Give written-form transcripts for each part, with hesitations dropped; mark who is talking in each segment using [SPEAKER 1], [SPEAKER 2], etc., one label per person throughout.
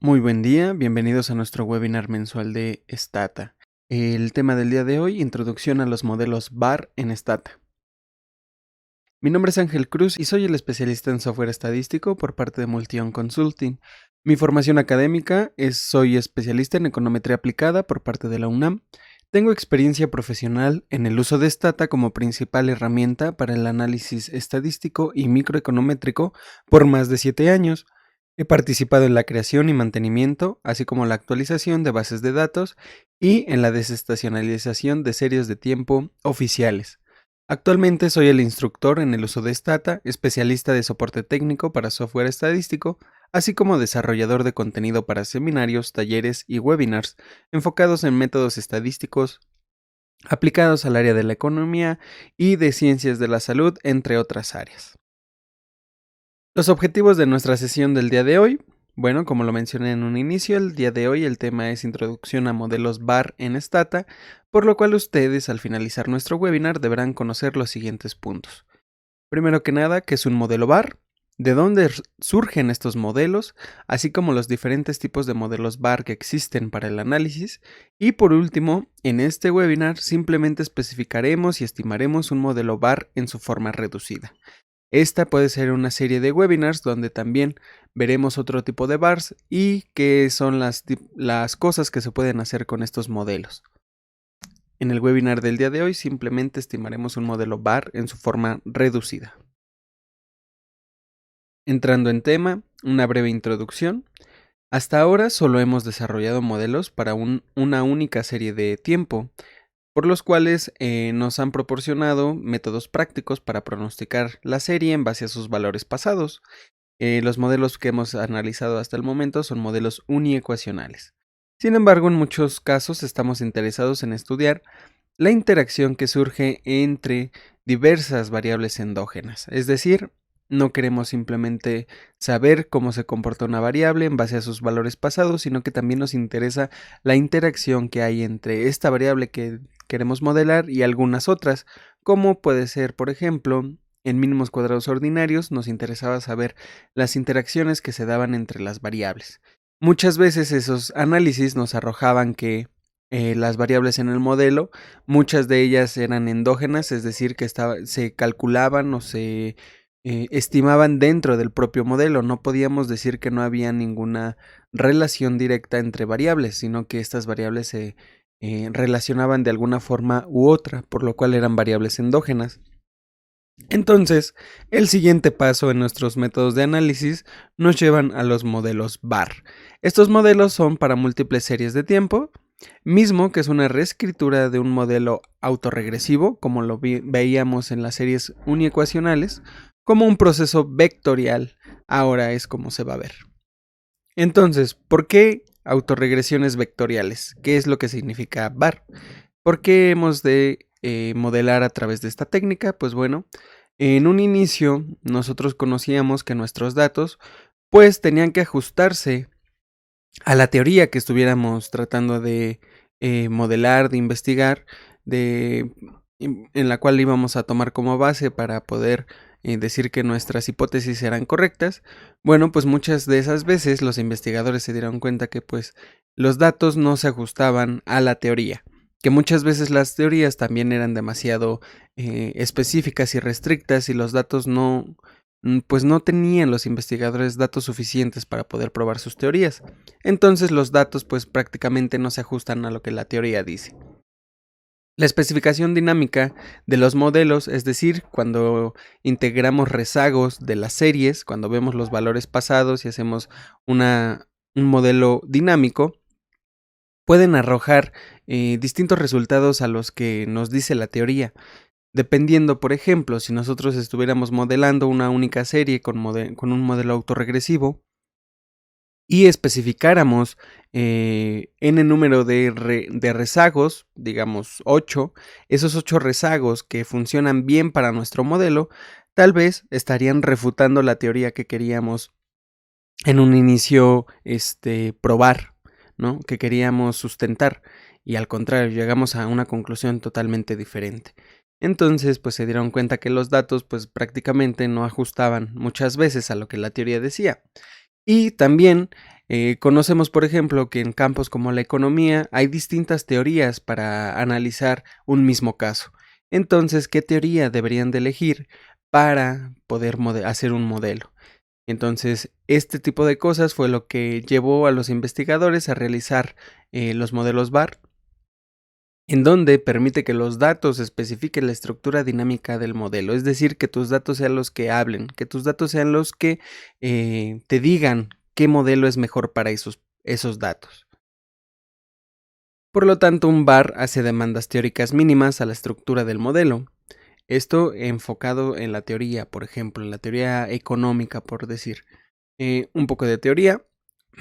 [SPEAKER 1] Muy buen día, bienvenidos a nuestro webinar mensual de Stata. El tema del día de hoy, introducción a los modelos BAR en Stata. Mi nombre es Ángel Cruz y soy el especialista en software estadístico por parte de Multion Consulting. Mi formación académica soy especialista en econometría aplicada por parte de la UNAM. Tengo experiencia profesional en el uso de Stata como principal herramienta para el análisis estadístico y microeconométrico por más de 7 años. He participado en la creación y mantenimiento, así como la actualización de bases de datos y en la desestacionalización de series de tiempo oficiales. Actualmente soy el instructor en el uso de Stata, especialista de soporte técnico para software estadístico, así como desarrollador de contenido para seminarios, talleres y webinars enfocados en métodos estadísticos aplicados al área de la economía y de ciencias de la salud, entre otras áreas. Los objetivos de nuestra sesión del día de hoy. Bueno, como lo mencioné en un inicio, el día de hoy el tema es introducción a modelos BAR en Stata, por lo cual ustedes al finalizar nuestro webinar deberán conocer los siguientes puntos. Primero que nada, ¿qué es un modelo BAR? ¿De dónde surgen estos modelos? Así como los diferentes tipos de modelos BAR que existen para el análisis. Y por último, en este webinar simplemente especificaremos y estimaremos un modelo BAR en su forma reducida. Esta puede ser una serie de webinars donde también veremos otro tipo de bars y qué son las cosas que se pueden hacer con estos modelos. En el webinar del día de hoy simplemente estimaremos un modelo bar en su forma reducida. Entrando en tema, una breve introducción. Hasta ahora solo hemos desarrollado modelos para una única serie de tiempo, por los cuales nos han proporcionado métodos prácticos para pronosticar la serie en base a sus valores pasados. Los modelos que hemos analizado hasta el momento son modelos uniecuacionales. Sin embargo, en muchos casos estamos interesados en estudiar la interacción que surge entre diversas variables endógenas, es decir, no queremos simplemente saber cómo se comporta una variable en base a sus valores pasados, sino que también nos interesa la interacción que hay entre esta variable que queremos modelar y algunas otras, como puede ser, por ejemplo, en mínimos cuadrados ordinarios nos interesaba saber las interacciones que se daban entre las variables. Muchas veces esos análisis nos arrojaban que las variables en el modelo, muchas de ellas eran endógenas, es decir, que se calculaban o se estimaban dentro del propio modelo. No podíamos decir que no había ninguna relación directa entre variables, sino que estas variables se relacionaban de alguna forma u otra, por lo cual eran variables endógenas. Entonces, el siguiente paso en nuestros métodos de análisis nos llevan a los modelos BAR. Estos modelos son para múltiples series de tiempo, mismo que es una reescritura de un modelo autorregresivo, como lo veíamos en las series uniecuacionales, como un proceso vectorial. Ahora es como se va a ver. Entonces, ¿por qué autorregresiones vectoriales? ¿Qué es lo que significa BAR? ¿Por qué hemos de modelar a través de esta técnica? Pues bueno, en un inicio nosotros conocíamos que nuestros datos pues tenían que ajustarse a la teoría que estuviéramos tratando de modelar, de investigar, en la cual íbamos a tomar como base para poder decir que nuestras hipótesis eran correctas. Bueno, pues muchas de esas veces los investigadores se dieron cuenta que pues los datos no se ajustaban a la teoría, que muchas veces las teorías también eran demasiado específicas y restrictas y los datos pues no tenían los investigadores datos suficientes para poder probar sus teorías. Entonces los datos pues prácticamente no se ajustan a lo que la teoría dice. La especificación dinámica de los modelos, es decir, cuando integramos rezagos de las series, cuando vemos los valores pasados y hacemos un modelo dinámico, pueden arrojar distintos resultados a los que nos dice la teoría. Dependiendo, por ejemplo, si nosotros estuviéramos modelando una única serie con un modelo autorregresivo y especificáramos n número de rezagos, digamos 8, esos 8 rezagos que funcionan bien para nuestro modelo, tal vez estarían refutando la teoría que queríamos en un inicio probar, ¿no? Que queríamos sustentar, y al contrario, llegamos a una conclusión totalmente diferente. Entonces, pues se dieron cuenta que los datos pues prácticamente no ajustaban muchas veces a lo que la teoría decía. Y también Conocemos, por ejemplo, que en campos como la economía hay distintas teorías para analizar un mismo caso. Entonces, ¿qué teoría deberían de elegir para poder hacer un modelo? Entonces, este tipo de cosas fue lo que llevó a los investigadores a realizar los modelos BAR, en donde permite que los datos especifiquen la estructura dinámica del modelo, es decir, que tus datos sean los que hablen, que tus datos sean los que te digan qué modelo es mejor para esos datos. Por lo tanto, un BAR hace demandas teóricas mínimas a la estructura del modelo. Esto enfocado en la teoría, por ejemplo, en la teoría económica, por decir. Un poco de teoría.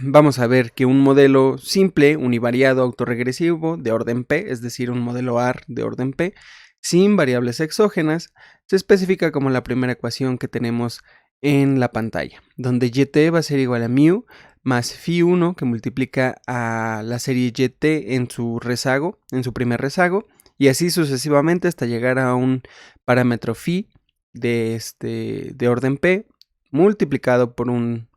[SPEAKER 1] Vamos a ver que un modelo simple, univariado, autorregresivo, de orden P, es decir, un modelo AR de orden P, sin variables exógenas, se especifica como la primera ecuación que tenemos en la pantalla, donde YT va a ser igual a mu más phi1, que multiplica a la serie YT en su rezago, en su primer rezago, y así sucesivamente hasta llegar a un parámetro phi de orden P, multiplicado por un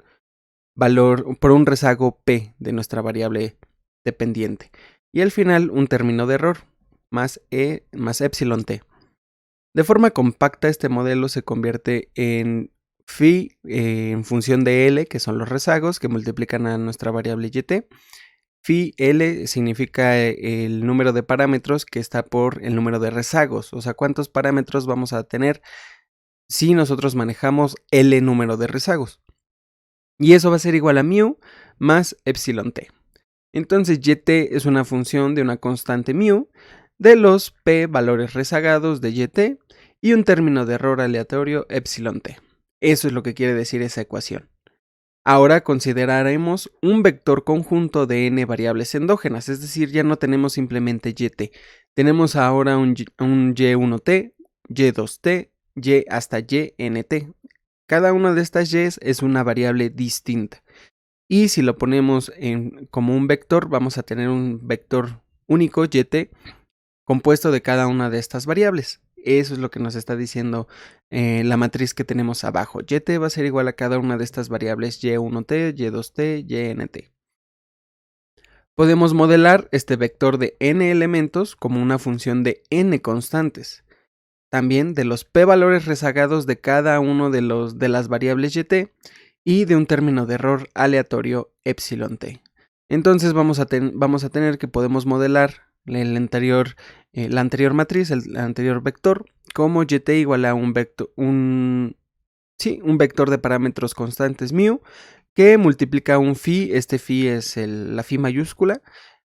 [SPEAKER 1] valor, por un rezago P de nuestra variable dependiente. Y al final un término de error, más E más epsilon t. De forma compacta, este modelo se convierte en phi en función de L, que son los rezagos que multiplican a nuestra variable YT. Phi L significa el número de parámetros que está por el número de rezagos, o sea, cuántos parámetros vamos a tener si nosotros manejamos L número de rezagos. Y eso va a ser igual a mu más epsilon t. Entonces YT es una función de una constante mu de los p valores rezagados de YT y un término de error aleatorio epsilon t. Eso es lo que quiere decir esa ecuación. Ahora consideraremos un vector conjunto de n variables endógenas, es decir, ya no tenemos simplemente YT. Tenemos ahora un Y1t, Y2t, Y hasta YNT. Cada una de estas Y's es una variable distinta. Y si lo ponemos como un vector, vamos a tener un vector único, YT, compuesto de cada una de estas variables. Eso es lo que nos está diciendo la matriz que tenemos abajo. YT va a ser igual a cada una de estas variables Y1t, Y2t, YNT. Podemos modelar este vector de n elementos como una función de n constantes. También de los p valores rezagados de cada uno de las variables YT y de un término de error aleatorio epsilon t. Entonces vamos a tener que podemos modelar la anterior matriz, el anterior vector, como YT igual a un vector de parámetros constantes mu, que multiplica un phi, este phi es la phi mayúscula,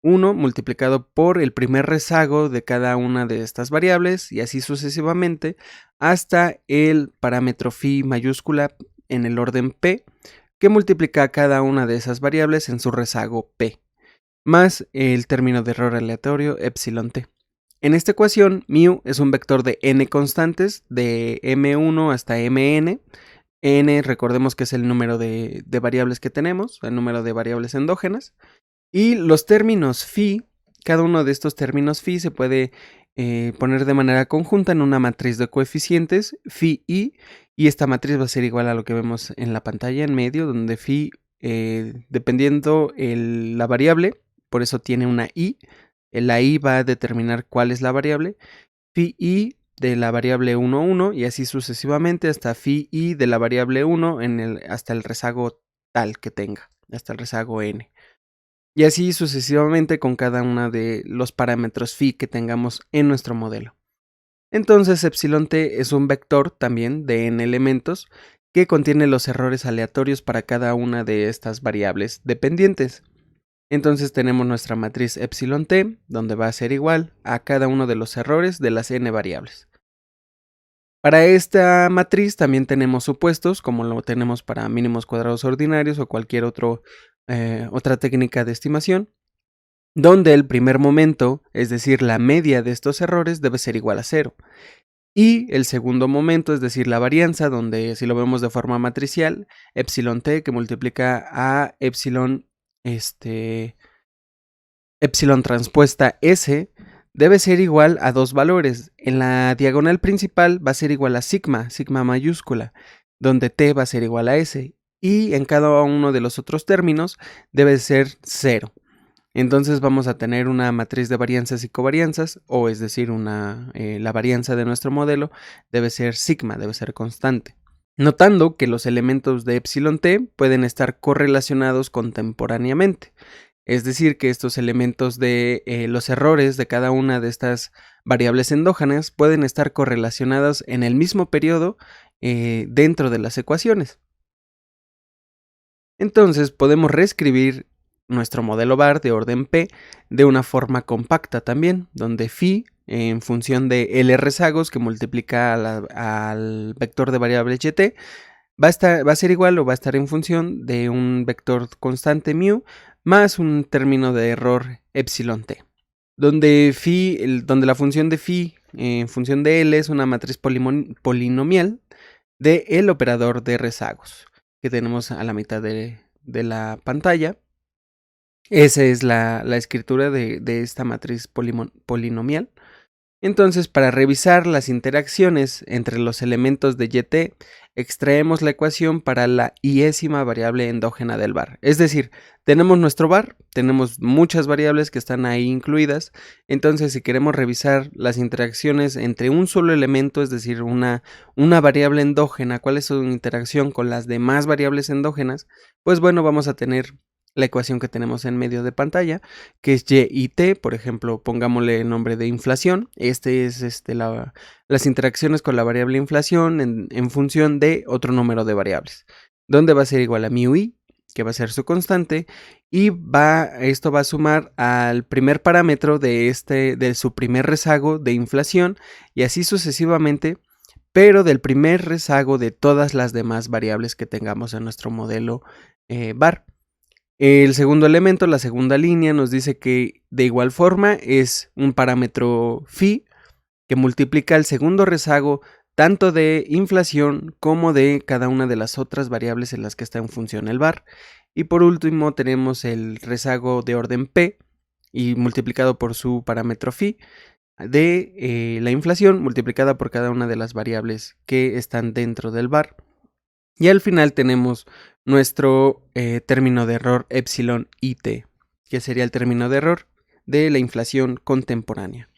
[SPEAKER 1] 1 multiplicado por el primer rezago de cada una de estas variables y así sucesivamente hasta el parámetro phi mayúscula en el orden p, que multiplica cada una de esas variables en su rezago p, más el término de error aleatorio epsilon t. En esta ecuación, mu es un vector de n constantes de m1 hasta mn. N, recordemos que es el número de variables que tenemos, el número de variables endógenas. Y los términos phi, cada uno de estos términos phi se puede poner de manera conjunta en una matriz de coeficientes, phi i, y esta matriz va a ser igual a lo que vemos en la pantalla en medio, donde phi, dependiendo la variable, por eso tiene una i, la i va a determinar cuál es la variable, phi i de la variable 1, 1, y así sucesivamente hasta phi i de la variable 1 hasta el rezago tal que tenga, hasta el rezago n. Y así sucesivamente con cada uno de los parámetros phi que tengamos en nuestro modelo. Entonces epsilon t es un vector también de n elementos que contiene los errores aleatorios para cada una de estas variables dependientes. Entonces tenemos nuestra matriz epsilon t, donde va a ser igual a cada uno de los errores de las n variables. Para esta matriz también tenemos supuestos, como lo tenemos para mínimos cuadrados ordinarios o cualquier otra técnica de estimación, donde el primer momento, es decir, la media de estos errores, debe ser igual a 0. Y el segundo momento, es decir, la varianza, donde si lo vemos de forma matricial, epsilon t que multiplica a epsilon transpuesta S, debe ser igual a dos valores. En la diagonal principal va a ser igual a sigma mayúscula, donde t va a ser igual a S. y en cada uno de los otros términos debe ser 0. Entonces vamos a tener una matriz de varianzas y covarianzas, o es decir, la varianza de nuestro modelo debe ser sigma, debe ser constante. Notando que los elementos de epsilon t pueden estar correlacionados contemporáneamente. Es decir, que estos elementos de los errores de cada una de estas variables endógenas pueden estar correlacionados en el mismo periodo dentro de las ecuaciones. Entonces podemos reescribir nuestro modelo bar de orden P de una forma compacta también, donde phi en función de L rezagos que multiplica al vector de variable ht va a ser igual o va a estar en función de un vector constante mu más un término de error epsilon t, donde la función de phi en función de L es una matriz polinomial de el operador de rezagos que tenemos a la mitad de la pantalla. Esa es la escritura de esta matriz polinomial. Entonces, para revisar las interacciones entre los elementos de YT, extraemos la ecuación para la iésima variable endógena del var. Es decir, tenemos nuestro var, tenemos muchas variables que están ahí incluidas. Entonces, si queremos revisar las interacciones entre un solo elemento, es decir, una variable endógena, cuál es su interacción con las demás variables endógenas, pues bueno, vamos a tener la ecuación que tenemos en medio de pantalla, que es y y t, por ejemplo, pongámosle el nombre de inflación. Este es las interacciones con la variable inflación en función de otro número de variables, donde va a ser igual a mu i, que va a ser su constante, y esto va a sumar al primer parámetro de su primer rezago de inflación, y así sucesivamente, pero del primer rezago de todas las demás variables que tengamos en nuestro modelo var. El segundo elemento, la segunda línea, nos dice que de igual forma es un parámetro phi que multiplica el segundo rezago tanto de inflación como de cada una de las otras variables en las que está en función el var. Y por último tenemos el rezago de orden p y multiplicado por su parámetro phi de la inflación multiplicada por cada una de las variables que están dentro del var. Y al final tenemos nuestro término de error epsilon it, que sería el término de error de la inflación contemporánea.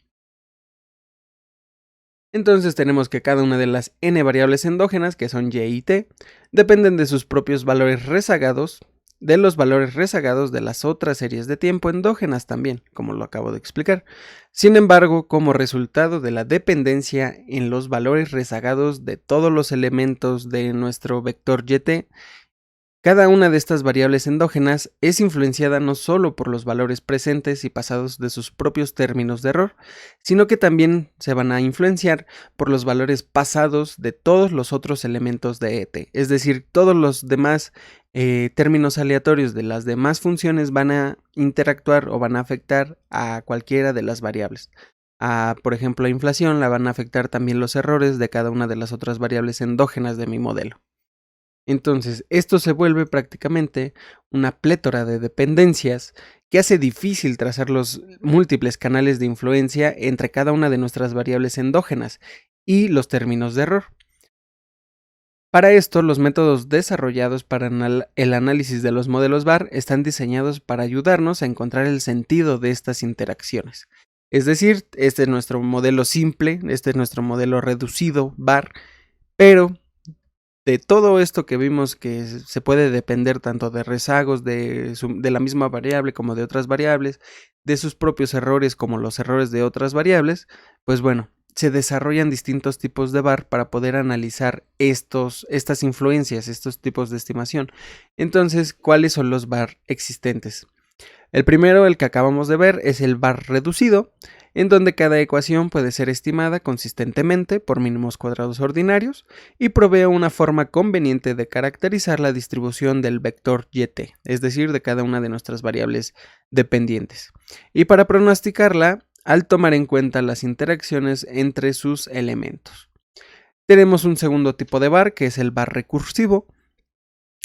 [SPEAKER 1] Entonces tenemos que cada una de las n variables endógenas, que son y y t, dependen de sus propios valores rezagados, de los valores rezagados de las otras series de tiempo endógenas también, como lo acabo de explicar. Sin embargo, como resultado de la dependencia en los valores rezagados de todos los elementos de nuestro vector YT, cada una de estas variables endógenas es influenciada no solo por los valores presentes y pasados de sus propios términos de error, sino que también se van a influenciar por los valores pasados de todos los otros elementos de ET. Es decir, todos los demás términos aleatorios de las demás funciones van a interactuar o van a afectar a cualquiera de las variables. Por ejemplo, a inflación la van a afectar también los errores de cada una de las otras variables endógenas de mi modelo. Entonces, esto se vuelve prácticamente una plétora de dependencias que hace difícil trazar los múltiples canales de influencia entre cada una de nuestras variables endógenas y los términos de error. Para esto, los métodos desarrollados para el análisis de los modelos var están diseñados para ayudarnos a encontrar el sentido de estas interacciones. Es decir, este es nuestro modelo simple, este es nuestro modelo reducido var, pero de todo esto que vimos que se puede depender tanto de rezagos de la misma variable como de otras variables, de sus propios errores como los errores de otras variables, pues bueno, se desarrollan distintos tipos de var para poder analizar estas influencias, estos tipos de estimación. Entonces, ¿cuáles son los var existentes? El primero, el que acabamos de ver, es el var reducido, en donde cada ecuación puede ser estimada consistentemente por mínimos cuadrados ordinarios y provee una forma conveniente de caracterizar la distribución del vector YT, es decir, de cada una de nuestras variables dependientes. Y para pronosticarla, al tomar en cuenta las interacciones entre sus elementos. Tenemos un segundo tipo de var, que es el var recursivo.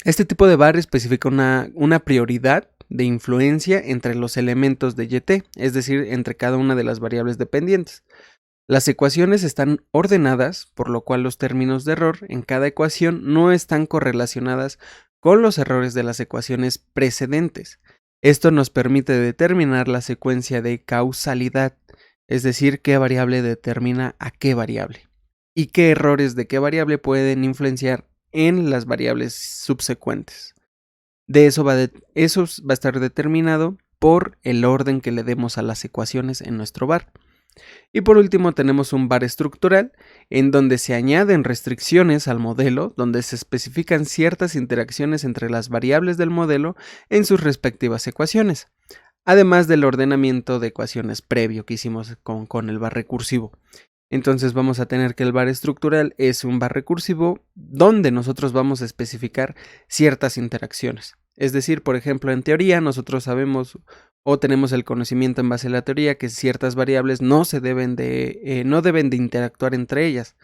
[SPEAKER 1] Este tipo de var especifica una prioridad de influencia entre los elementos de YT, es decir, entre cada una de las variables dependientes. Las ecuaciones están ordenadas, por lo cual los términos de error en cada ecuación no están correlacionadas con los errores de las ecuaciones precedentes. Esto nos permite determinar la secuencia de causalidad, es decir, qué variable determina a qué variable y qué errores de qué variable pueden influenciar en las variables subsecuentes. Eso va a estar determinado por el orden que le demos a las ecuaciones en nuestro VAR. Y por último tenemos un VAR estructural, en donde se añaden restricciones al modelo, donde se especifican ciertas interacciones entre las variables del modelo en sus respectivas ecuaciones, además del ordenamiento de ecuaciones previo que hicimos con el VAR recursivo. Entonces vamos a tener que el VAR estructural es un VAR recursivo donde nosotros vamos a especificar ciertas interacciones. Es decir, por ejemplo, en teoría nosotros sabemos o tenemos el conocimiento en base a la teoría que ciertas variables no deben de interactuar entre ellas,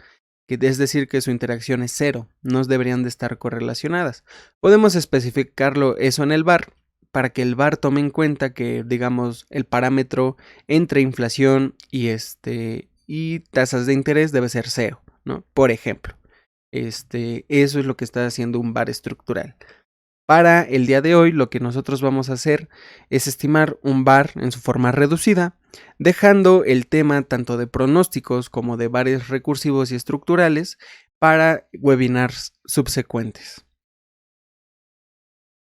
[SPEAKER 1] es decir, que su interacción es cero, no deberían de estar correlacionadas. Podemos especificarlo eso en el VAR para que el VAR tome en cuenta que, digamos, el parámetro entre inflación y tasas de interés debe ser cero, ¿no? Por ejemplo, eso es lo que está haciendo un VAR estructural. Para el día de hoy, lo que nosotros vamos a hacer es estimar un VAR en su forma reducida, dejando el tema tanto de pronósticos como de VARes recursivos y estructurales para webinars subsecuentes.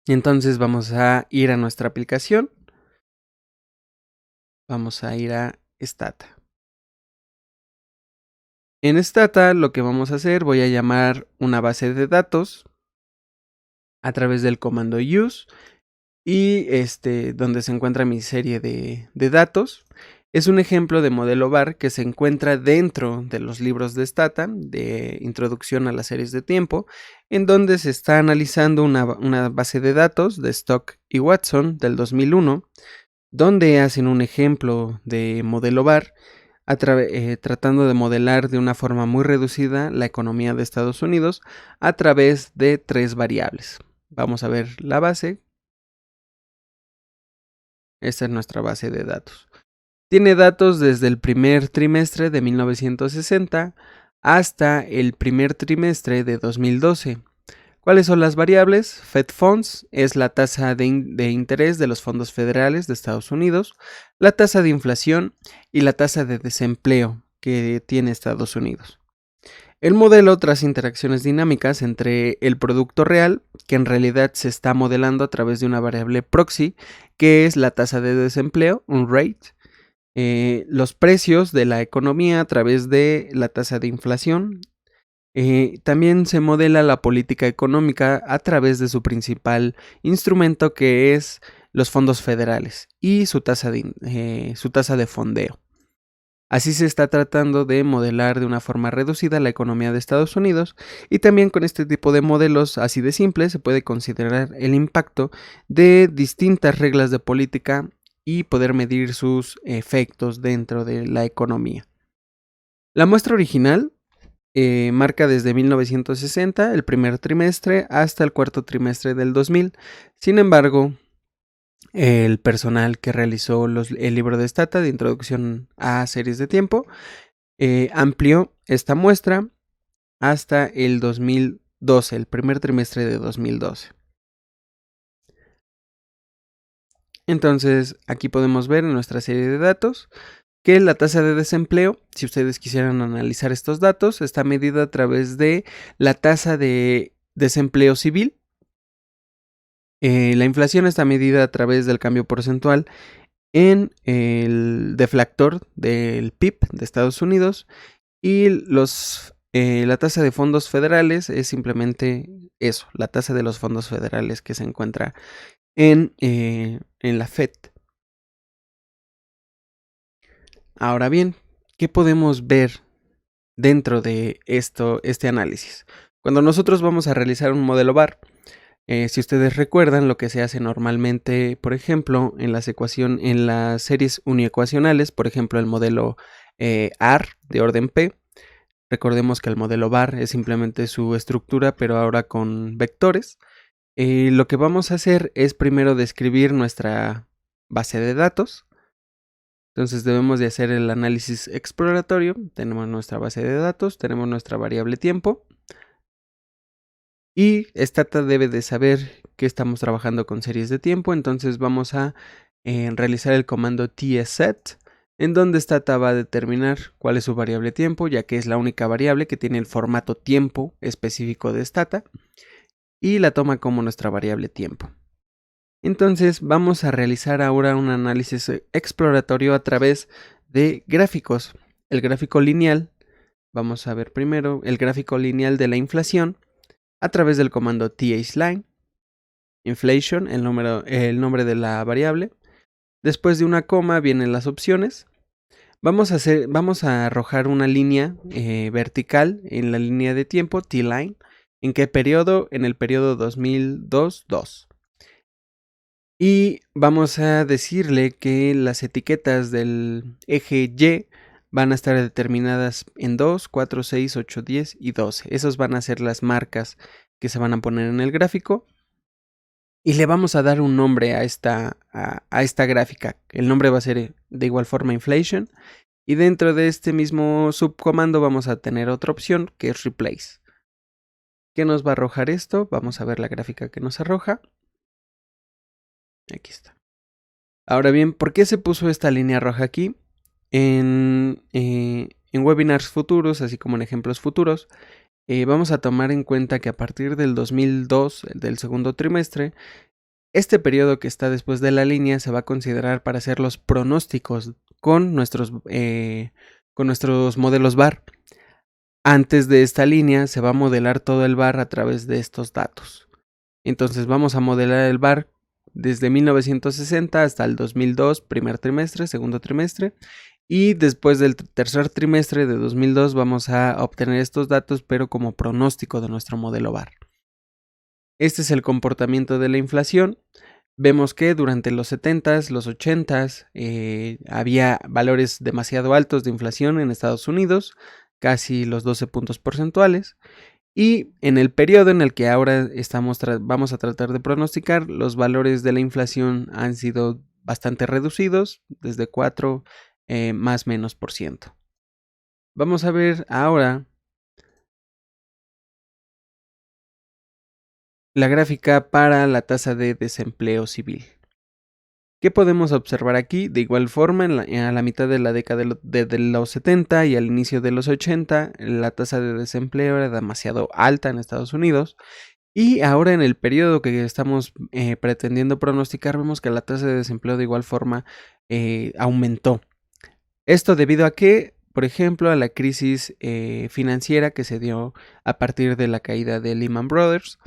[SPEAKER 1] Entonces vamos a ir a nuestra aplicación. Vamos a ir a Stata. En Stata lo que vamos a hacer, voy a llamar una base de datos a través del comando use y donde se encuentra mi serie de datos. Es un ejemplo de modelo VAR que se encuentra dentro de los libros de Stata, de Introducción a las series de tiempo, en donde se está analizando una base de datos de Stock y Watson del 2001, donde hacen un ejemplo de modelo VAR, tratando de modelar de una forma muy reducida la economía de Estados Unidos a través de 3 variables. Vamos a ver la base. Esta es nuestra base de datos. Tiene datos desde el primer trimestre de 1960 hasta el primer trimestre de 2012. ¿Cuáles son las variables? Fed Funds es la tasa de interés de los fondos federales de Estados Unidos, la tasa de inflación y la tasa de desempleo que tiene Estados Unidos. El modelo traza interacciones dinámicas entre el producto real, que en realidad se está modelando a través de una variable proxy, que es la tasa de desempleo, un rate, los precios de la economía a través de la tasa de inflación. También se modela la política económica a través de su principal instrumento, que es los fondos federales y su tasa de fondeo. Así se está tratando de modelar de una forma reducida la economía de Estados Unidos, y también con este tipo de modelos así de simples se puede considerar el impacto de distintas reglas de política y poder medir sus efectos dentro de la economía. La muestra original marca desde 1960, el primer trimestre, hasta el cuarto trimestre del 2000. Sin embargo, el personal que realizó el libro de Stata de Introducción a Series de Tiempo amplió esta muestra hasta el 2012, el primer trimestre de 2012. Entonces, aquí podemos ver en nuestra serie de datos que la tasa de desempleo, si ustedes quisieran analizar estos datos, está medida a través de la tasa de desempleo civil. La inflación está medida a través del cambio porcentual en el deflactor del PIB de Estados Unidos, y la tasa de fondos federales es simplemente eso, la tasa de los fondos federales que se encuentra en la Fed. Ahora bien, ¿qué podemos ver dentro de este análisis? Cuando nosotros vamos a realizar un modelo VAR, si ustedes recuerdan, lo que se hace normalmente, por ejemplo, en las series uniecuacionales, por ejemplo, el modelo AR de orden P. Recordemos que el modelo VAR es simplemente su estructura, pero ahora con vectores. Lo que vamos a hacer es primero describir nuestra base de datos. Entonces debemos de hacer el análisis exploratorio. Tenemos nuestra base de datos, tenemos nuestra variable tiempo. Y Stata debe de saber que estamos trabajando con series de tiempo, entonces vamos a realizar el comando tsset, en donde Stata va a determinar cuál es su variable tiempo, ya que es la única variable que tiene el formato tiempo específico de Stata, y la toma como nuestra variable tiempo. Entonces vamos a realizar ahora un análisis exploratorio a través de gráficos. El gráfico lineal, vamos a ver primero el gráfico lineal de la inflación a través del comando thline, inflation, el nombre de la variable. Después de una coma vienen las opciones. Vamos a arrojar una línea vertical en la línea de tiempo, tline. ¿En qué periodo? En el periodo 2002-2. Y vamos a decirle que las etiquetas del eje Y van a estar determinadas en 2, 4, 6, 8, 10 y 12. Esas van a ser las marcas que se van a poner en el gráfico. Y le vamos a dar un nombre a esta gráfica. El nombre va a ser de igual forma inflation. Y dentro de este mismo subcomando vamos a tener otra opción que es replace. ¿Qué nos va a arrojar esto? Vamos a ver la gráfica que nos arroja. Aquí está. Ahora bien, ¿por qué se puso esta línea roja aquí? En webinars futuros, así como en ejemplos futuros, vamos a tomar en cuenta que a partir del 2002, del segundo trimestre, este periodo que está después de la línea se va a considerar para hacer los pronósticos con nuestros modelos VAR. Antes de esta línea se va a modelar todo el VAR a través de estos datos. Entonces vamos a modelar el VAR desde 1960 hasta el 2002, primer trimestre, segundo trimestre. Y después del tercer trimestre de 2002 vamos a obtener estos datos, pero como pronóstico de nuestro modelo VAR. Este es el comportamiento de la inflación. Vemos que durante los 70s, los 80s, había valores demasiado altos de inflación en Estados Unidos, casi los 12 puntos porcentuales. Y en el periodo en el que ahora vamos a tratar de pronosticar, los valores de la inflación han sido bastante reducidos, desde 4 más menos por ciento. Vamos a ver ahora la gráfica para la tasa de desempleo civil. ¿Qué podemos observar aquí? De igual forma, a la mitad de la década de los 70 y al inicio de los 80, la tasa de desempleo era demasiado alta en Estados Unidos. Y ahora en el periodo que estamos pretendiendo pronosticar, vemos que la tasa de desempleo de igual forma aumentó. Esto debido a que, por ejemplo, a la crisis financiera que se dio a partir de la caída de Lehman Brothers.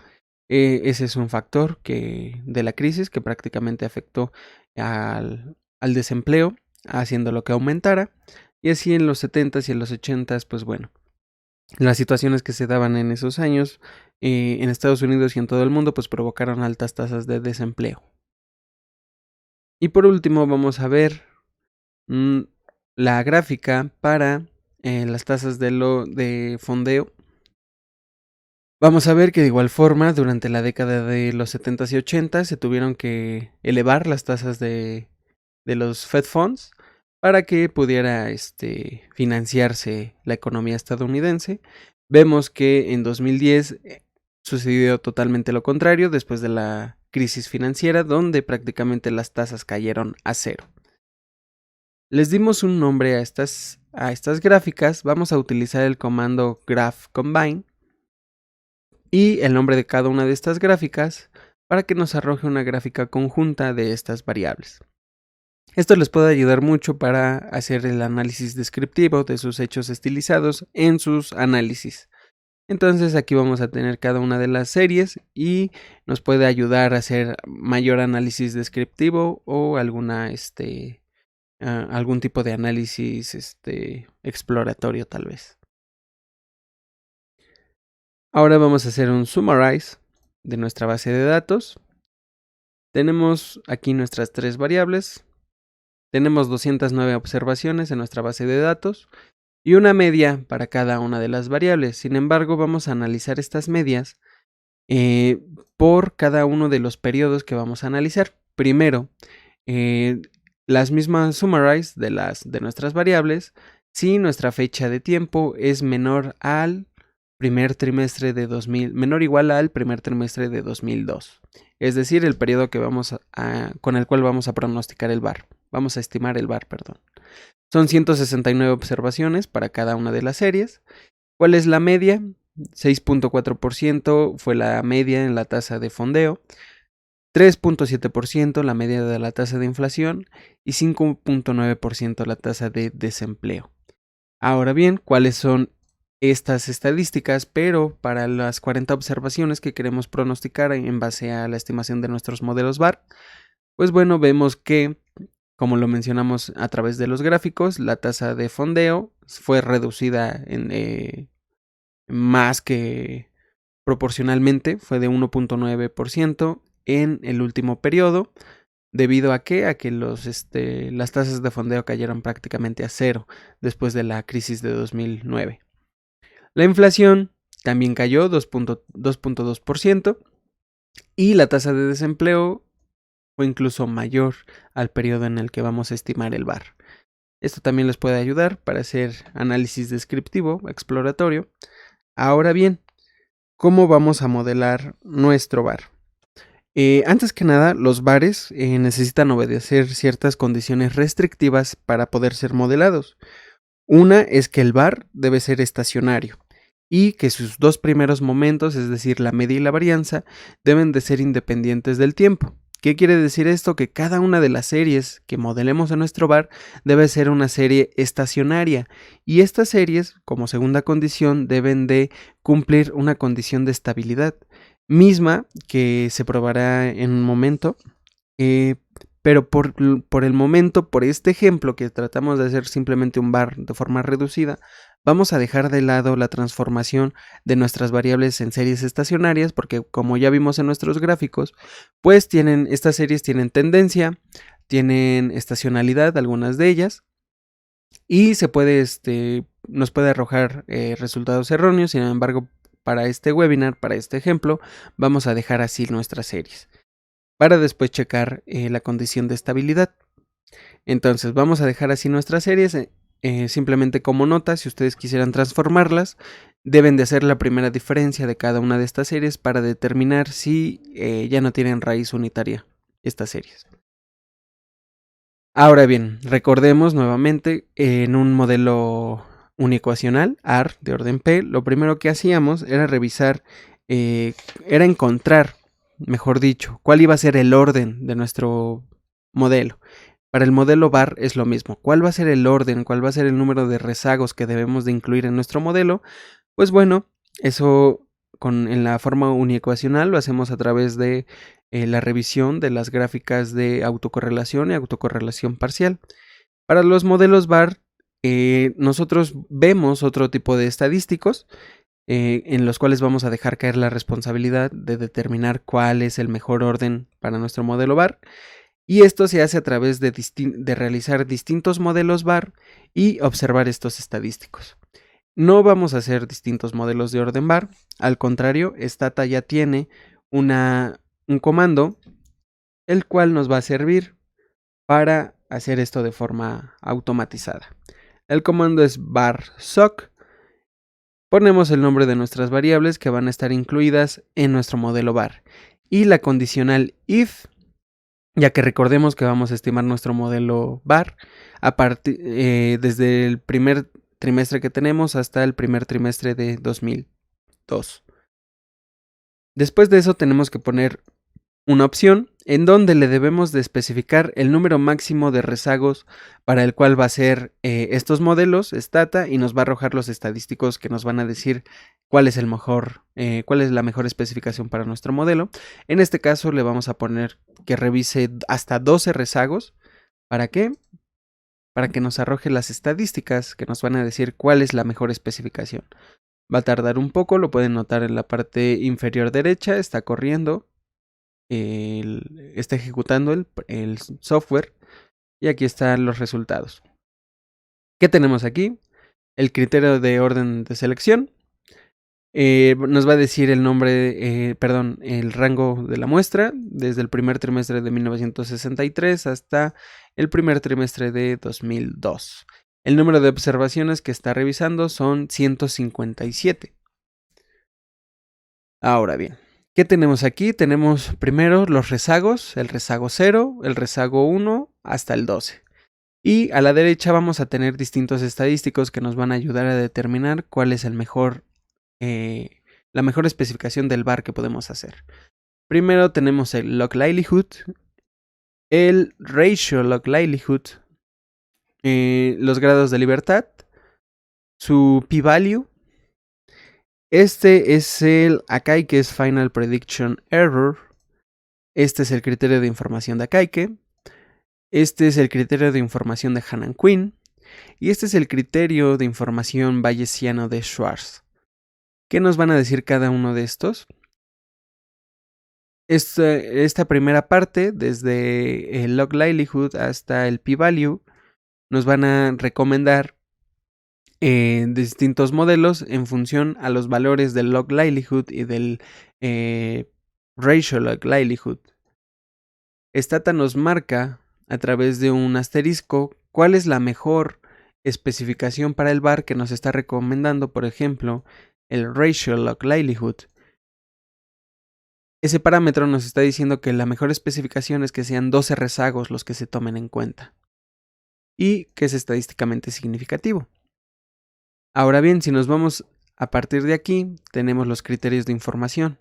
[SPEAKER 1] Ese es un factor de la crisis que prácticamente afectó al desempleo, haciéndolo que aumentara. Y así en los 70s y en los 80s, pues bueno, las situaciones que se daban en esos años en Estados Unidos y en todo el mundo, pues provocaron altas tasas de desempleo. Y por último, vamos a ver la gráfica para las tasas de fondeo. Vamos a ver que de igual forma, durante la década de los 70s y 80s se tuvieron que elevar las tasas de los Fed Funds para que pudiera financiarse la economía estadounidense. Vemos que en 2010 sucedió totalmente lo contrario después de la crisis financiera, donde prácticamente las tasas cayeron a cero. Les dimos un nombre a estas gráficas. Vamos a utilizar el comando graph combine y el nombre de cada una de estas gráficas para que nos arroje una gráfica conjunta de estas variables. Esto les puede ayudar mucho para hacer el análisis descriptivo de sus hechos estilizados en sus análisis. Entonces aquí vamos a tener cada una de las series y nos puede ayudar a hacer mayor análisis descriptivo o algún tipo de análisis exploratorio tal vez. Ahora vamos a hacer un summarize de nuestra base de datos. Tenemos aquí nuestras tres variables. Tenemos 209 observaciones en nuestra base de datos y una media para cada una de las variables. Sin embargo, vamos a analizar estas medias por cada uno de los periodos que vamos a analizar. Primero, las mismas summarize de nuestras variables si nuestra fecha de tiempo es menor al primer trimestre de 2000, menor o igual al primer trimestre de 2002. Es decir, el periodo que con el cual vamos a pronosticar el VAR. Vamos a estimar el VAR, perdón. Son 169 observaciones para cada una de las series. ¿Cuál es la media? 6.4% fue la media en la tasa de fondeo, 3.7% la media de la tasa de inflación y 5.9% la tasa de desempleo. Ahora bien, ¿cuáles son estas estadísticas? Pero para las 40 observaciones que queremos pronosticar en base a la estimación de nuestros modelos VAR, pues bueno, vemos que, como lo mencionamos a través de los gráficos, la tasa de fondeo fue reducida en más que proporcionalmente, fue de 1.9% en el último periodo. ¿Debido a qué? A que las tasas de fondeo cayeron prácticamente a cero después de la crisis de 2009. La inflación también cayó 2.2% y la tasa de desempleo fue incluso mayor al periodo en el que vamos a estimar el VAR. Esto también les puede ayudar para hacer análisis descriptivo, exploratorio. Ahora bien, ¿cómo vamos a modelar nuestro VAR? Antes que nada, los VARes necesitan obedecer ciertas condiciones restrictivas para poder ser modelados. Una es que el VAR debe ser estacionario y que sus dos primeros momentos, es decir, la media y la varianza, deben de ser independientes del tiempo. ¿Qué quiere decir esto? Que cada una de las series que modelemos en nuestro VAR debe ser una serie estacionaria y estas series, como segunda condición, deben de cumplir una condición de estabilidad, misma que se probará en un momento, pero por el momento, por este ejemplo que tratamos de hacer simplemente un VAR de forma reducida, vamos a dejar de lado la transformación de nuestras variables en series estacionarias, porque como ya vimos en nuestros gráficos, pues estas series tienen tendencia, tienen estacionalidad, algunas de ellas, y nos puede arrojar resultados erróneos. Sin embargo, para este webinar, para este ejemplo, vamos a dejar así nuestras series para después checar la condición de estabilidad. Entonces vamos a dejar así nuestras series, simplemente como nota, si ustedes quisieran transformarlas, deben de hacer la primera diferencia de cada una de estas series para determinar si ya no tienen raíz unitaria estas series. Ahora bien, recordemos nuevamente, en un modelo uniecuacional, AR de orden P, lo primero que hacíamos era revisar, era encontrar, mejor dicho, cuál iba a ser el orden de nuestro modelo. Para el modelo VAR es lo mismo. ¿Cuál va a ser el orden? ¿Cuál va a ser el número de rezagos que debemos de incluir en nuestro modelo? Pues bueno, eso en la forma uniecuacional lo hacemos a través de la revisión de las gráficas de autocorrelación y autocorrelación parcial. Para los modelos VAR, nosotros vemos otro tipo de estadísticos en los cuales vamos a dejar caer la responsabilidad de determinar cuál es el mejor orden para nuestro modelo VAR. Y esto se hace a través de realizar distintos modelos VAR y observar estos estadísticos. No vamos a hacer distintos modelos de orden VAR, al contrario, Stata ya tiene un comando el cual nos va a servir para hacer esto de forma automatizada. El comando es var_soc. Ponemos el nombre de nuestras variables que van a estar incluidas en nuestro modelo VAR y la condicional if, ya que recordemos que vamos a estimar nuestro modelo VAR desde el primer trimestre que tenemos hasta el primer trimestre de 2002. Después de eso tenemos que poner una opción en donde le debemos de especificar el número máximo de rezagos para el cual va a ser estos modelos Stata y nos va a arrojar los estadísticos que nos van a decir cuál es cuál es la mejor especificación para nuestro modelo. En este caso le vamos a poner que revise hasta 12 rezagos. ¿Para qué? Para que nos arroje las estadísticas que nos van a decir cuál es la mejor especificación. Va a tardar un poco, lo pueden notar en la parte inferior derecha, está corriendo. Está ejecutando el software y aquí están los resultados. ¿Qué tenemos aquí? El criterio de orden de selección. Nos va a decir el el rango de la muestra desde el primer trimestre de 1963 hasta el primer trimestre de 2002. El número de observaciones que está revisando son 157. Ahora bien, ¿qué tenemos aquí? Tenemos primero los rezagos, el rezago 0, el rezago 1 hasta el 12. Y a la derecha vamos a tener distintos estadísticos que nos van a ayudar a determinar cuál es la mejor especificación del bar que podemos hacer. Primero tenemos el log livelihood, el ratio log livelihood, los grados de libertad, su p-value. Este es el Akaike Final Prediction Error. Este es el criterio de información de Akaike. Este es el criterio de información de Hannan-Quinn. Y este es el criterio de información bayesiano de Schwarz. ¿Qué nos van a decir cada uno de estos? Esta primera parte, desde el log livelihood hasta el p-value, nos van a recomendar distintos modelos en función a los valores del log livelihood y del ratio log livelihood. Stata nos marca a través de un asterisco cuál es la mejor especificación para el bar que nos está recomendando, por ejemplo, el ratio log livelihood. Ese parámetro nos está diciendo que la mejor especificación es que sean 12 rezagos los que se tomen en cuenta y que es estadísticamente significativo. Ahora bien, si nos vamos a partir de aquí, tenemos los criterios de información.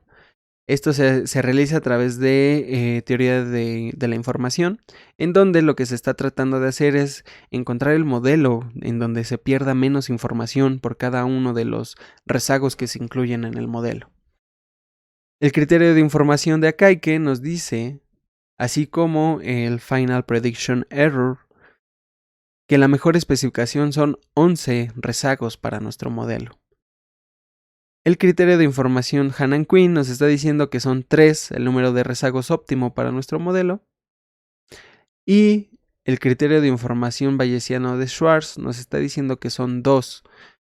[SPEAKER 1] Esto se realiza a través de teoría de la información, en donde lo que se está tratando de hacer es encontrar el modelo en donde se pierda menos información por cada uno de los rezagos que se incluyen en el modelo. El criterio de información de Akaike nos dice, así como el Final Prediction Error, que la mejor especificación son 11 rezagos para nuestro modelo. El criterio de información Hannan-Quinn nos está diciendo que son 3 el número de rezagos óptimo para nuestro modelo. Y el criterio de información bayesiano de Schwarz nos está diciendo que son 2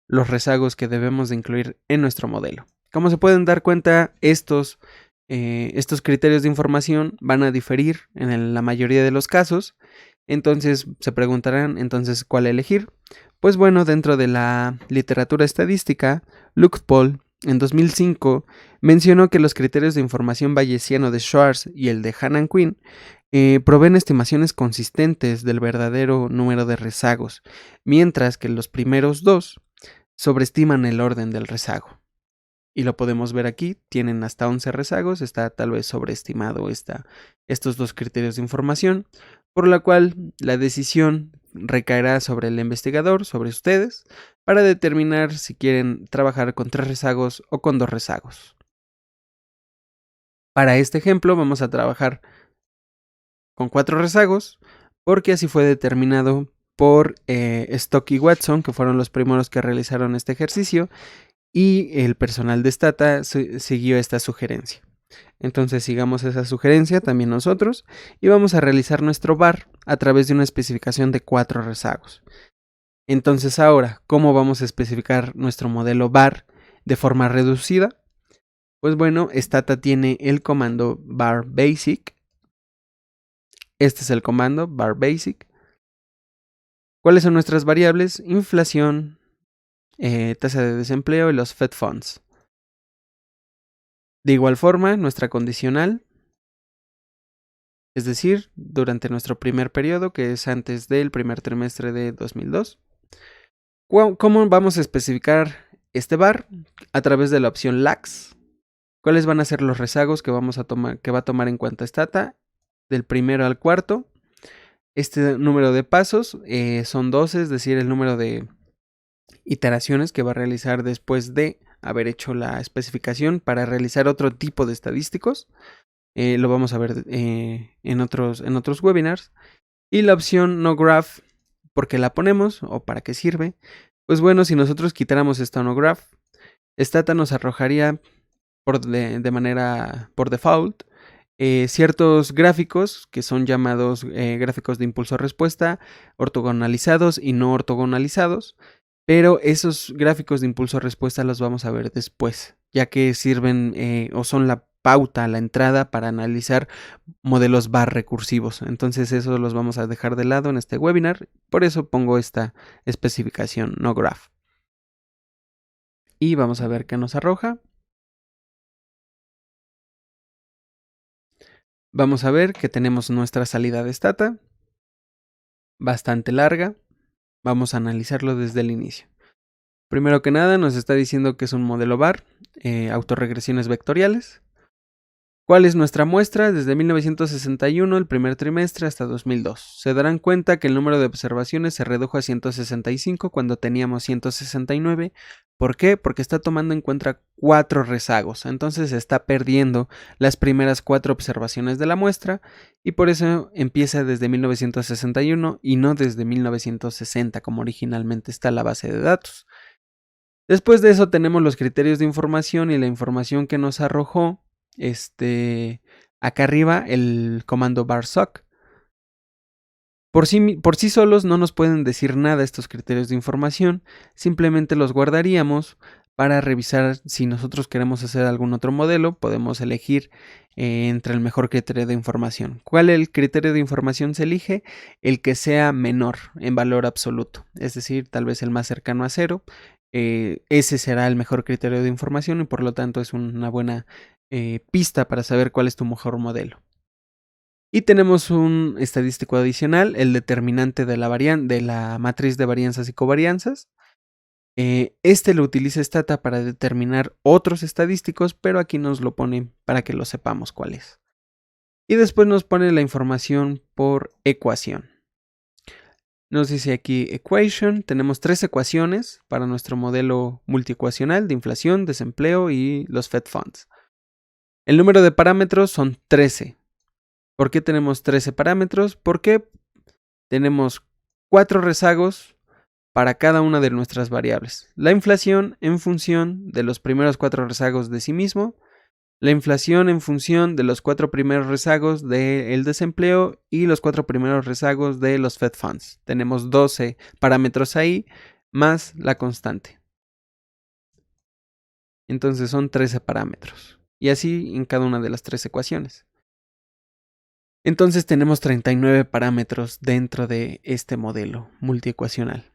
[SPEAKER 1] los rezagos que debemos de incluir en nuestro modelo. Como se pueden dar cuenta, estos criterios de información van a diferir en la mayoría de los casos. Entonces se preguntarán, entonces, ¿cuál elegir? Pues bueno, dentro de la literatura estadística, Luke Paul en 2005 mencionó que los criterios de información bayesiano de Schwarz y el de Hannan-Quinn proveen estimaciones consistentes del verdadero número de rezagos, mientras que los primeros dos sobreestiman el orden del rezago. Y lo podemos ver aquí, tienen hasta 11 rezagos, está tal vez sobreestimado estos dos criterios de información, por lo cual la decisión recaerá sobre el investigador, sobre ustedes, para determinar si quieren trabajar con 3 rezagos o con 2 rezagos. Para este ejemplo vamos a trabajar con 4 rezagos, porque así fue determinado por Stock y Watson, que fueron los primeros que realizaron este ejercicio, y el personal de Stata siguió esta sugerencia. Entonces sigamos esa sugerencia también nosotros y vamos a realizar nuestro bar a través de una especificación de 4 rezagos. Entonces ahora, ¿cómo vamos a especificar nuestro modelo bar de forma reducida? Pues bueno, Stata tiene el comando bar basic. Este es el comando bar basic. ¿Cuáles son nuestras variables? Inflación, tasa de desempleo y los Fed Funds. De igual forma, nuestra condicional, es decir, durante nuestro primer periodo, que es antes del primer trimestre de 2002. ¿Cómo vamos a especificar este bar? A través de la opción LAX. ¿Cuáles van a ser los rezagos que va a tomar en cuenta Stata? Del primero al cuarto. Este número de pasos son 12, es decir, el número de iteraciones que va a realizar después de haber hecho la especificación para realizar otro tipo de estadísticos. Lo vamos a ver en otros webinars. Y la opción no graph, ¿por qué la ponemos o para qué sirve? Pues bueno, si nosotros quitáramos esta no graph, Stata nos arrojaría por default ciertos gráficos que son llamados gráficos de impulso-respuesta, ortogonalizados y no ortogonalizados. Pero esos gráficos de impulso-respuesta los vamos a ver después, ya que sirven o son la pauta, la entrada para analizar modelos bar recursivos. Entonces eso los vamos a dejar de lado en este webinar, por eso pongo esta especificación no graph. Y vamos a ver qué nos arroja. vamos a ver que tenemos nuestra salida de Stata, bastante larga. Vamos a analizarlo desde el inicio. Primero que nada nos está diciendo que es un modelo BAR, autorregresiones vectoriales. ¿Cuál es nuestra muestra? Desde 1961, el primer trimestre, hasta 2002. Se darán cuenta que el número de observaciones se redujo a 165 cuando teníamos 169. ¿Por qué? Porque está tomando en cuenta 4 rezagos. Entonces se está perdiendo las primeras 4 observaciones de la muestra y por eso empieza desde 1961 y no desde 1960 como originalmente está la base de datos. Después de eso tenemos los criterios de información y la información que nos arrojó acá arriba el comando barsoc. Por sí solos no nos pueden decir nada estos criterios de información, simplemente los guardaríamos para revisar si nosotros queremos hacer algún otro modelo, podemos elegir entre el mejor criterio de información. ¿Cuál el criterio de información se elige? El que sea menor en valor absoluto, es decir, tal vez el más cercano a 0. Ese será el mejor criterio de información y por lo tanto es una buena pista para saber cuál es tu mejor modelo. Y tenemos un estadístico adicional, el determinante de la matriz de varianzas y covarianzas. Lo utiliza Stata para determinar otros estadísticos, pero aquí nos lo pone para que lo sepamos cuál es. Y después nos pone la información por ecuación. Nos dice aquí equation, tenemos 3 ecuaciones para nuestro modelo multiecuacional de inflación, desempleo y los Fed Funds. El número de parámetros son 13. ¿Por qué tenemos 13 parámetros? Porque tenemos 4 rezagos para cada una de nuestras variables. La inflación en función de los primeros 4 rezagos de sí mismo, la inflación en función de los 4 primeros rezagos del desempleo y los 4 primeros rezagos de los Fed Funds. Tenemos 12 parámetros ahí, más la constante. Entonces son 13 parámetros. Y así en cada una de las 3 ecuaciones. Entonces tenemos 39 parámetros dentro de este modelo multiecuacional.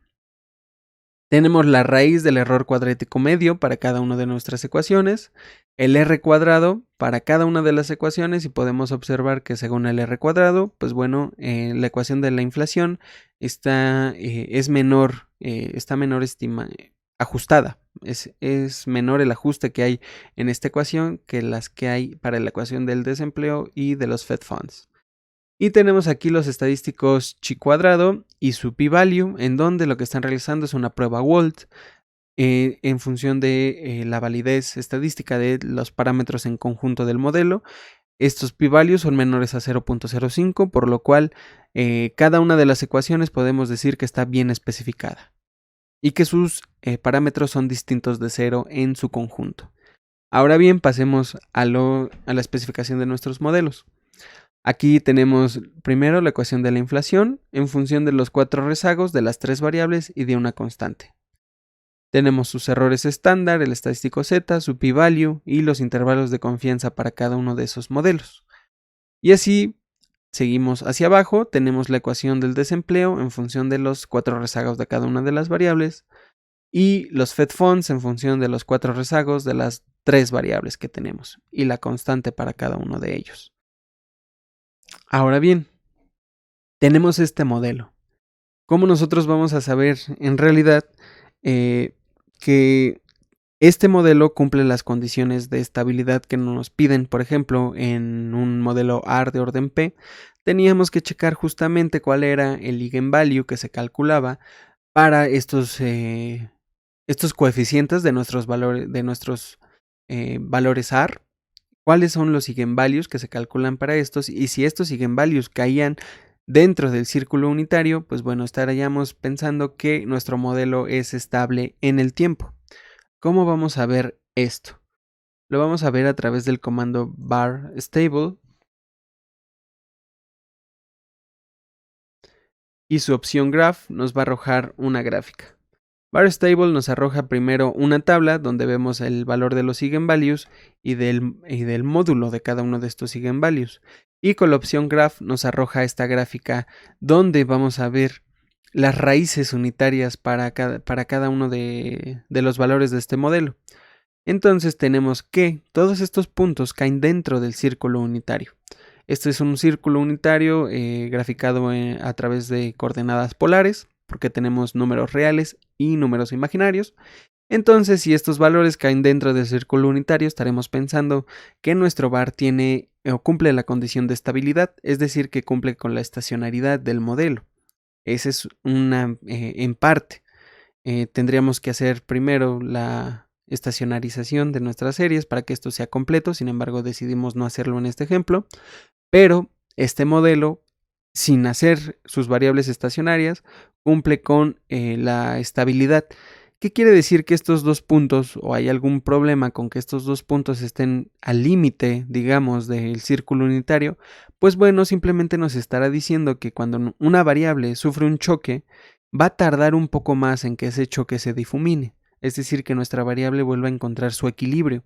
[SPEAKER 1] Tenemos la raíz del error cuadrático medio para cada una de nuestras ecuaciones, el R cuadrado para cada una de las ecuaciones y podemos observar que según el R cuadrado, pues bueno, la ecuación de la inflación está menor ajustada. Es menor el ajuste que hay en esta ecuación que las que hay para la ecuación del desempleo y de los Fed Funds. Y tenemos aquí los estadísticos chi cuadrado y su p-value, en donde lo que están realizando es una prueba Wald en función de la validez estadística de los parámetros en conjunto del modelo. Estos p-values son menores a 0.05, por lo cual cada una de las ecuaciones podemos decir que está bien especificada y que sus parámetros son distintos de 0 en su conjunto. Ahora bien, pasemos a la especificación de nuestros modelos. Aquí tenemos primero la ecuación de la inflación en función de los 4 rezagos de las 3 variables y de una constante. Tenemos sus errores estándar, el estadístico Z, su p-value y los intervalos de confianza para cada uno de esos modelos. Y así seguimos hacia abajo, tenemos la ecuación del desempleo en función de los 4 rezagos de cada una de las variables y los Fed Funds en función de los 4 rezagos de las 3 variables que tenemos y la constante para cada uno de ellos. Ahora bien, tenemos este modelo. ¿Cómo nosotros vamos a saber en realidad que este modelo cumple las condiciones de estabilidad que nos piden? Por ejemplo, en un modelo AR de orden P, teníamos que checar justamente cuál era el eigenvalue que se calculaba para estos coeficientes de nuestros valores AR. ¿Cuáles son los eigenvalues que se calculan para estos? Y si estos eigenvalues caían dentro del círculo unitario, pues bueno, estaríamos pensando que nuestro modelo es estable en el tiempo. ¿Cómo vamos a ver esto? Lo vamos a ver a través del comando var stable y su opción graph nos va a arrojar una gráfica. Var stable nos arroja primero una tabla donde vemos el valor de los eigenvalues y del módulo de cada uno de estos eigenvalues. Y con la opción graph nos arroja esta gráfica donde vamos a ver las raíces unitarias para cada uno de los valores de este modelo. Entonces tenemos que todos estos puntos caen dentro del círculo unitario. Este es un círculo unitario graficado a través de coordenadas polares, porque tenemos números reales y números imaginarios. Entonces, si estos valores caen dentro del círculo unitario, estaremos pensando que nuestro bar tiene o cumple la condición de estabilidad, es decir, que cumple con la estacionalidad del modelo. Esa es una en parte. Tendríamos que hacer primero la estacionarización de nuestras series para que esto sea completo, sin embargo decidimos no hacerlo en este ejemplo, pero este modelo, sin hacer sus variables estacionarias, cumple con la estabilidad. ¿Qué quiere decir que estos dos puntos, o hay algún problema con que estos dos puntos estén al límite, digamos, del círculo unitario? Pues bueno, simplemente nos estará diciendo que cuando una variable sufre un choque, va a tardar un poco más en que ese choque se difumine, es decir, que nuestra variable vuelva a encontrar su equilibrio.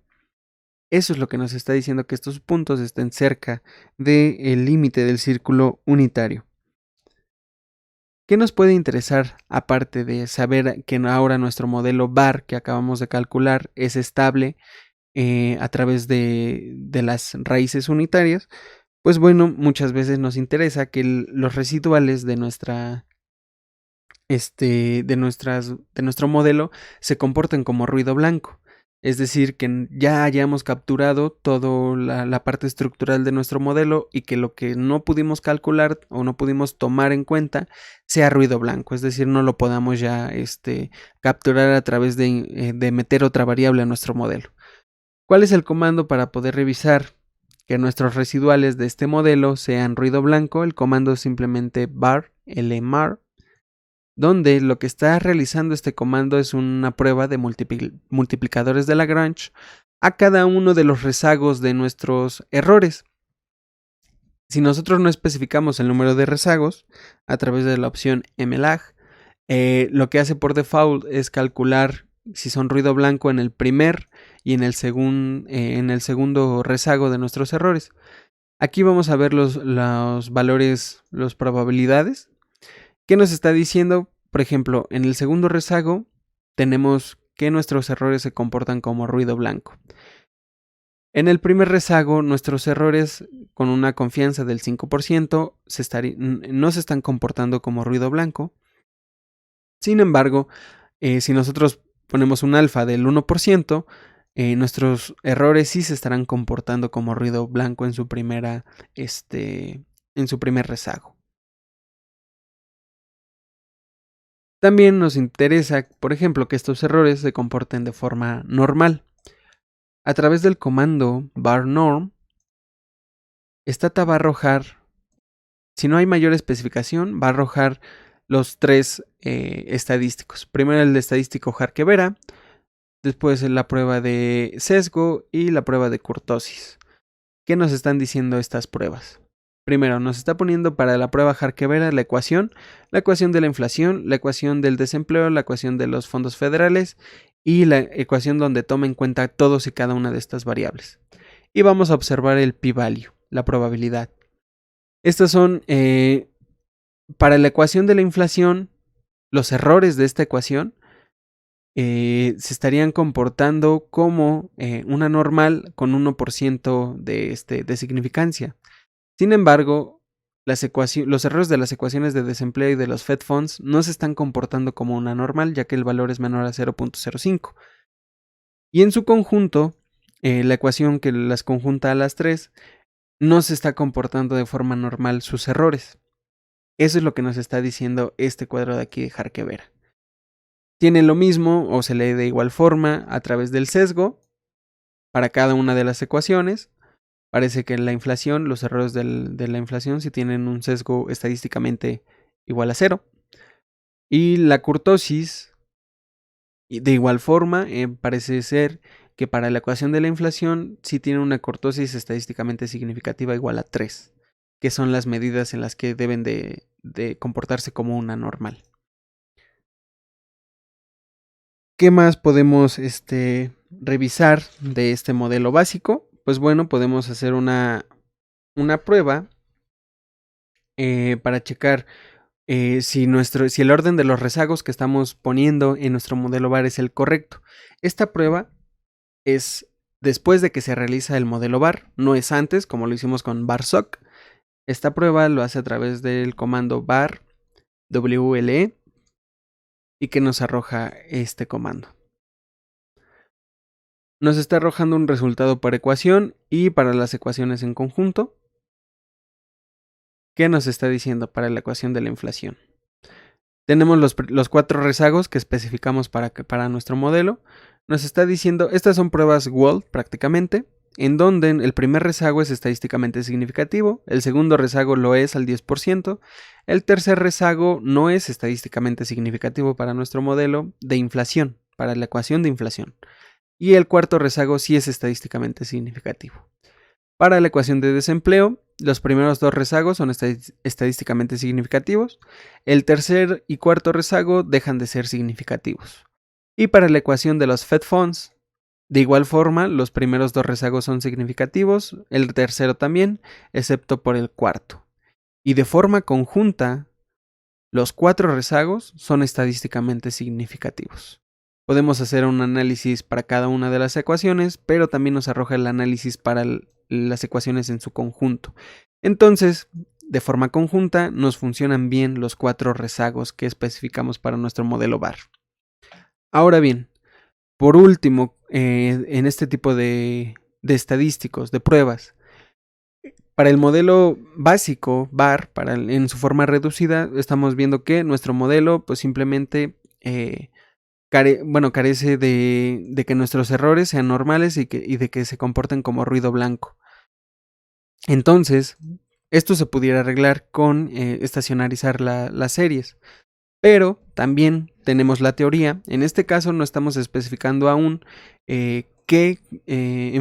[SPEAKER 1] Eso es lo que nos está diciendo, que estos puntos estén cerca del límite del círculo unitario. ¿Qué nos puede interesar aparte de saber que ahora nuestro modelo bar que acabamos de calcular es estable a través de las raíces unitarias? Pues bueno, muchas veces nos interesa que los residuales de nuestro modelo se comporten como ruido blanco. Es decir, que ya hayamos capturado toda la parte estructural de nuestro modelo y que lo que no pudimos calcular o no pudimos tomar en cuenta sea ruido blanco. Es decir, no lo podamos ya capturar a través de meter otra variable a nuestro modelo. ¿Cuál es el comando para poder revisar que nuestros residuales de este modelo sean ruido blanco? El comando es simplemente var lmar, donde lo que está realizando este comando es una prueba de multiplicadores de Lagrange a cada uno de los rezagos de nuestros errores. Si nosotros no especificamos el número de rezagos a través de la opción mlag, lo que hace por default es calcular si son ruido blanco en el primer y en el segundo rezago de nuestros errores. Aquí vamos a ver los valores, las probabilidades. ¿Qué nos está diciendo? Por ejemplo, en el segundo rezago tenemos que nuestros errores se comportan como ruido blanco. En el primer rezago, nuestros errores con una confianza del 5% no se están comportando como ruido blanco. Sin embargo, si nosotros ponemos un alfa del 1%, nuestros errores sí se estarán comportando como ruido blanco en su primer rezago. También nos interesa, por ejemplo, que estos errores se comporten de forma normal. A través del comando varNorm, Stata va a arrojar, si no hay mayor especificación, va a arrojar los tres estadísticos. Primero el estadístico Harkevera, después la prueba de sesgo y la prueba de kurtosis. ¿Qué nos están diciendo estas pruebas? Primero, nos está poniendo para la prueba Harkevera la ecuación de la inflación, la ecuación del desempleo, la ecuación de los fondos federales y la ecuación donde toma en cuenta todos y cada una de estas variables. Y vamos a observar el p-value, la probabilidad. Estas son, para la ecuación de la inflación, los errores de esta ecuación se estarían comportando como una normal con 1% de significancia. Sin embargo, los errores de las ecuaciones de desempleo y de los Fed Funds no se están comportando como una normal, ya que el valor es menor a 0.05. Y en su conjunto, la ecuación que las conjunta a las tres, no se está comportando de forma normal sus errores. Eso es lo que nos está diciendo este cuadro de aquí de Harkevera. Tiene lo mismo o se lee de igual forma a través del sesgo para cada una de las ecuaciones. Parece que en la inflación, los errores de la inflación sí tienen un sesgo estadísticamente igual a 0. Y la kurtosis, de igual forma, parece ser que para la ecuación de la inflación sí tiene una kurtosis estadísticamente significativa igual a 3, que son las medidas en las que deben de comportarse como una normal. ¿Qué más podemos revisar de este modelo básico? Pues bueno, podemos hacer una prueba para checar si el orden de los rezagos que estamos poniendo en nuestro modelo bar es el correcto. Esta prueba es después de que se realiza el modelo bar, no es antes, como lo hicimos con varsoc, Esta prueba lo hace a través del comando var WLE y que nos arroja este comando. Nos está arrojando un resultado por ecuación y para las ecuaciones en conjunto. ¿Qué nos está diciendo para la ecuación de la inflación? Tenemos los 4 rezagos que especificamos para nuestro modelo. Nos está diciendo, estas son pruebas Wald prácticamente, en donde el primer rezago es estadísticamente significativo, el segundo rezago lo es al 10%, el tercer rezago no es estadísticamente significativo para nuestro modelo de inflación, para la ecuación de inflación, y el cuarto rezago sí es estadísticamente significativo. Para la ecuación de desempleo, los primeros 2 rezagos son estadísticamente significativos, el tercer y cuarto rezago dejan de ser significativos. Y para la ecuación de los Fed Funds, de igual forma, los primeros 2 rezagos son significativos, el tercero también, excepto por el cuarto. Y de forma conjunta, los 4 rezagos son estadísticamente significativos. Podemos hacer un análisis para cada una de las ecuaciones, pero también nos arroja el análisis para las ecuaciones en su conjunto. Entonces, de forma conjunta, nos funcionan bien los 4 rezagos que especificamos para nuestro modelo VAR. Ahora bien, por último, en este tipo de estadísticos, de pruebas, para el modelo básico, VAR, en su forma reducida, estamos viendo que nuestro modelo pues simplemente carece de que nuestros errores sean normales y de que se comporten como ruido blanco. Entonces, esto se pudiera arreglar con estacionarizar las series. Pero también tenemos la teoría. En este caso no estamos especificando aún en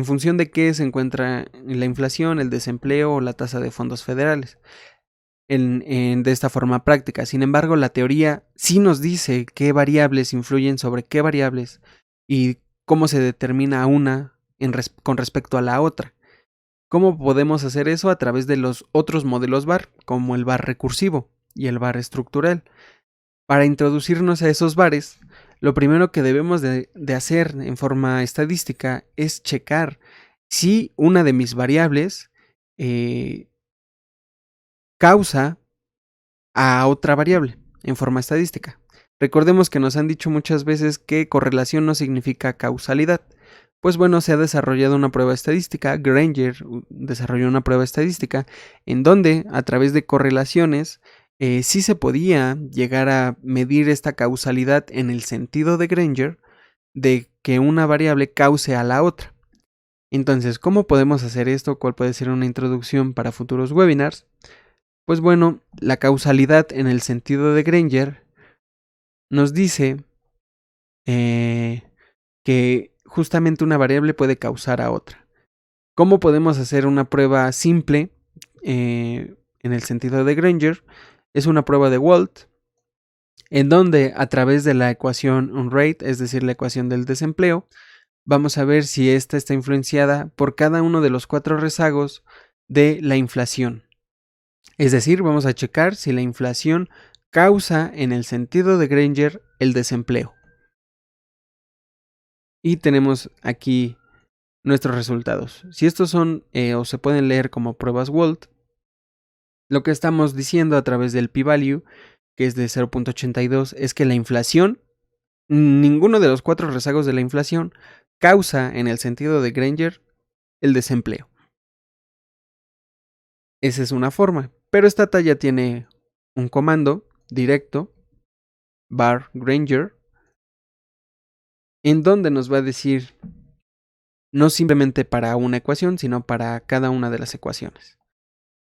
[SPEAKER 1] función de qué se encuentra la inflación, el desempleo o la tasa de fondos federales. De esta forma práctica. Sin embargo, la teoría sí nos dice qué variables influyen sobre qué variables y cómo se determina una con respecto a la otra. ¿Cómo podemos hacer eso? A través de los otros modelos VAR, como el VAR recursivo y el VAR estructural. Para introducirnos a esos VARes, lo primero que debemos de hacer en forma estadística es checar si una de mis variables causa a otra variable en forma estadística. Recordemos que nos han dicho muchas veces que correlación no significa causalidad. Pues bueno, se ha desarrollado una prueba estadística, Granger desarrolló una prueba estadística en donde a través de correlaciones sí se podía llegar a medir esta causalidad en el sentido de Granger de que una variable cause a la otra. Entonces, ¿cómo podemos hacer esto? ¿Cuál puede ser una introducción para futuros webinars? Pues bueno, la causalidad en el sentido de Granger nos dice que justamente una variable puede causar a otra. ¿Cómo podemos hacer una prueba simple en el sentido de Granger? Es una prueba de Wald, en donde a través de la ecuación on-rate, es decir, la ecuación del desempleo, vamos a ver si esta está influenciada por cada uno de los 4 rezagos de la inflación. Es decir, vamos a checar si la inflación causa en el sentido de Granger el desempleo. Y tenemos aquí nuestros resultados. Si estos son o se pueden leer como pruebas Wald, lo que estamos diciendo a través del p-value, que es de 0.82, es que la inflación, ninguno de los 4 rezagos de la inflación causa en el sentido de Granger el desempleo. Esa es una forma, pero esta talla tiene un comando directo, var Granger, en donde nos va a decir no simplemente para una ecuación, sino para cada una de las ecuaciones.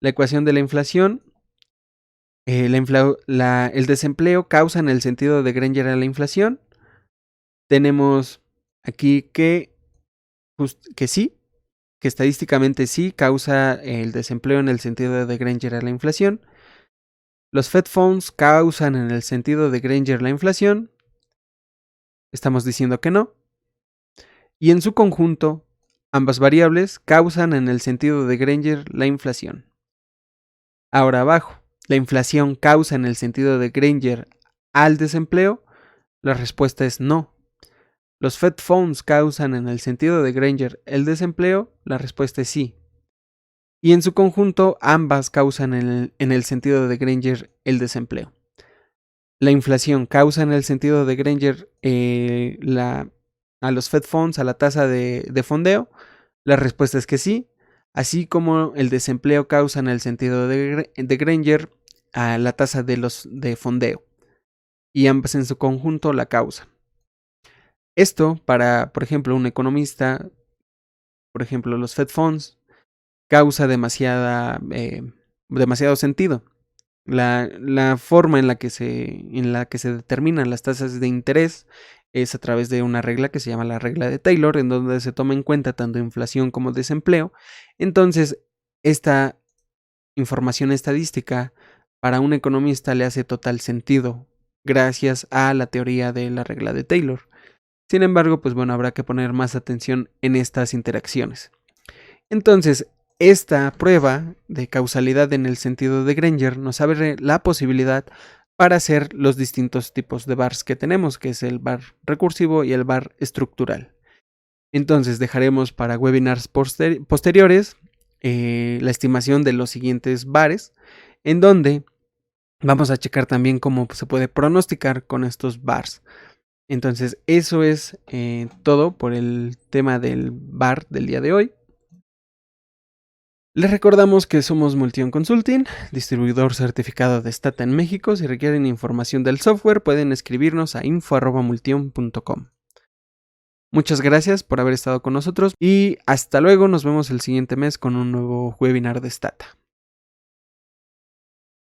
[SPEAKER 1] La ecuación de la inflación, el desempleo causa en el sentido de Granger a la inflación. Tenemos aquí que sí, que estadísticamente sí causa el desempleo en el sentido de Granger a la inflación. Los Fed Funds causan en el sentido de Granger la inflación. Estamos diciendo que no. Y en su conjunto, ambas variables causan en el sentido de Granger la inflación. Ahora abajo, ¿la inflación causa en el sentido de Granger al desempleo? La respuesta es no. ¿Los Fed Funds causan en el sentido de Granger el desempleo? La respuesta es sí. y en su conjunto ambas causan en el sentido de Granger el desempleo. La inflación causa en el sentido de Granger a los Fed Funds, a la tasa de fondeo. La respuesta es que sí, así como el desempleo causa en el sentido de Granger a la tasa de fondeo, y ambas en su conjunto la causan. Esto para, por ejemplo, un economista, por ejemplo, los Fed Funds, causa demasiado sentido. La forma en la que se determinan las tasas de interés es a través de una regla que se llama la regla de Taylor, en donde se toma en cuenta tanto inflación como desempleo. Entonces, esta información estadística para un economista le hace total sentido gracias a la teoría de la regla de Taylor. Sin embargo, pues bueno, habrá que poner más atención en estas interacciones. Entonces, esta prueba de causalidad en el sentido de Granger nos abre la posibilidad para hacer los distintos tipos de bars que tenemos, que es el bar recursivo y el bar estructural. Entonces dejaremos para webinars posteriores la estimación de los siguientes bares, en donde vamos a checar también cómo se puede pronosticar con estos bars. Entonces eso es todo por el tema del bar del día de hoy. Les recordamos que somos Multion Consulting, distribuidor certificado de Stata en México. Si requieren información del software, pueden escribirnos a info@multion.com. Muchas gracias por haber estado con nosotros y hasta luego. Nos vemos el siguiente mes con un nuevo webinar de Stata.